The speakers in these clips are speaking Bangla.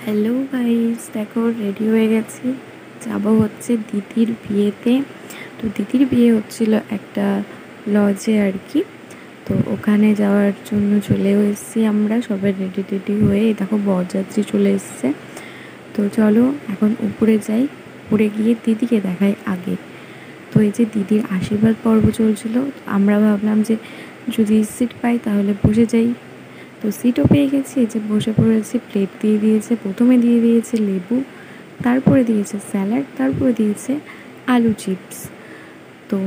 হ্যালো গাইস, দেখো রেডি হয়ে গেছি, যাবো হচ্ছে দিদির বিয়েতে। তো দিদির বিয়ে হচ্ছিল একটা লজে আর কি। তো ওখানে যাওয়ার জন্য চলেও এসেছি আমরা সবাই রেডি টেডি হয়ে। দেখো বরযাত্রী চলে এসছে। তো চলো এখন উপরে যাই, উপরে গিয়ে দিদিকে দেখাই আগে। তো এই যে দিদির আশীর্বাদ পর্ব চলছিল, আমরা ভাবলাম যে যদি সিট পাই তাহলে বসে যাই। তো সিটও পেয়ে গেছি, এই যে বসে পড়েছি। প্লেট দিয়ে দিয়েছে, প্রথমে দিয়ে দিয়েছে লেবু, তারপরে দিয়েছে স্যালাড, তারপরে দিয়েছে আলু চিপস। তো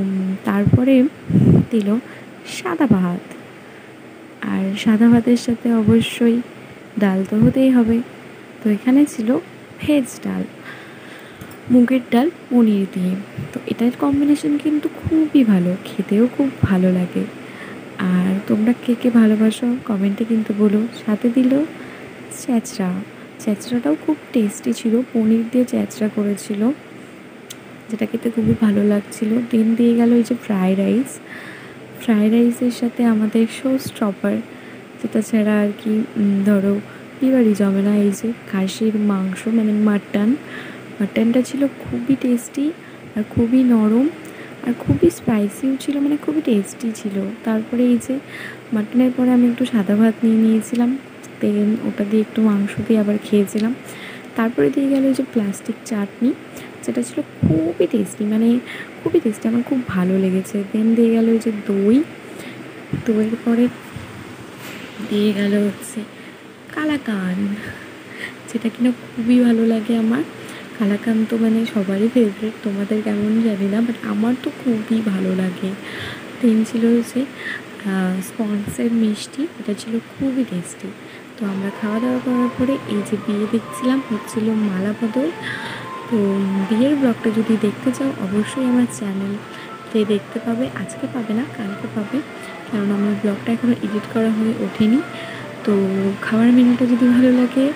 তারপরে দিল সাদা ভাত, আর সাদা ভাতের সাথে অবশ্যই ডাল তো হতেই হবে। তো এখানে ছিল ভেজ ডাল, মুগের ডাল পনির দিয়ে। তো এটার কম্বিনেশন কিন্তু খুবই ভালো, খেতেও খুব ভালো লাগে। আর তোমরা কে কে ভালোবাসো কমেন্টে কিন্তু বলো। সাথে দিল চ্যাঁচড়া, চ্যাঁচড়াটাও খুব টেস্টি ছিল, পনির দিয়ে চ্যাঁচড়া করেছিল, যেটা খেতে খুবই ভালো লাগছিল। দেন দিয়ে গেল এই যে ফ্রাইড রাইস, ফ্রাইড রাইসের সাথে আমাদের শো স্টপার, যেটা ছাড়া আর কি ধরো বিবাড়ি জমে না, এই যে খাসির মাংস মানে মাটনটা ছিল খুবই টেস্টি আর খুবই নরম আর খুবই স্পাইসিও ছিল, মানে খুবই টেস্টি ছিল। তারপরে এই যে মাটনের পরে আমি একটু সাদা ভাত নিয়ে নিয়েছিলাম, দেন ওটা দিয়ে একটু মাংস দিয়ে আবার খেয়েছিলাম। তারপরে দিয়ে গেল এই যে প্লাস্টিক চাটনি, যেটা ছিল খুবই টেস্টি, মানে খুবই টেস্টি, আমার খুব ভালো লেগেছে। দেন দিয়ে গেল এই যে দইয়ের পরে দিয়ে গেল হচ্ছে কালাকান, যেটা কিনা খুবই ভালো লাগে আমার। কালাকান তো মানে সবারই ফেভারিট, তোমাদের কেমন জানি না, বাট আমার তো খুবই ভালো লাগে। দেন ছিল হচ্ছে স্পন্সের মিষ্টি, এটা ছিল খুবই টেস্টি। তো আমরা খাওয়া দাওয়া করার পরে এই যে বিয়ে দেখছিলাম, হচ্ছিল মালা বদল। তো বিয়ের ব্লগটা যদি দেখতে চাও অবশ্যই আমার চ্যানেলে দেখতে পাবে, আজকে পাবে না কালকে পাবে, কারণ আমার ব্লগটা এখনও এডিট করা হয়ে ওঠেনি। তো খাওয়ার মেনুটা যদি ভালো লাগে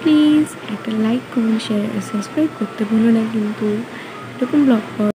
প্লিজ একটা লাইক, কমেন্ট, শেয়ার, সাবস্ক্রাইব করতে ভুলো না কিন্তু। এরকম ব্লগ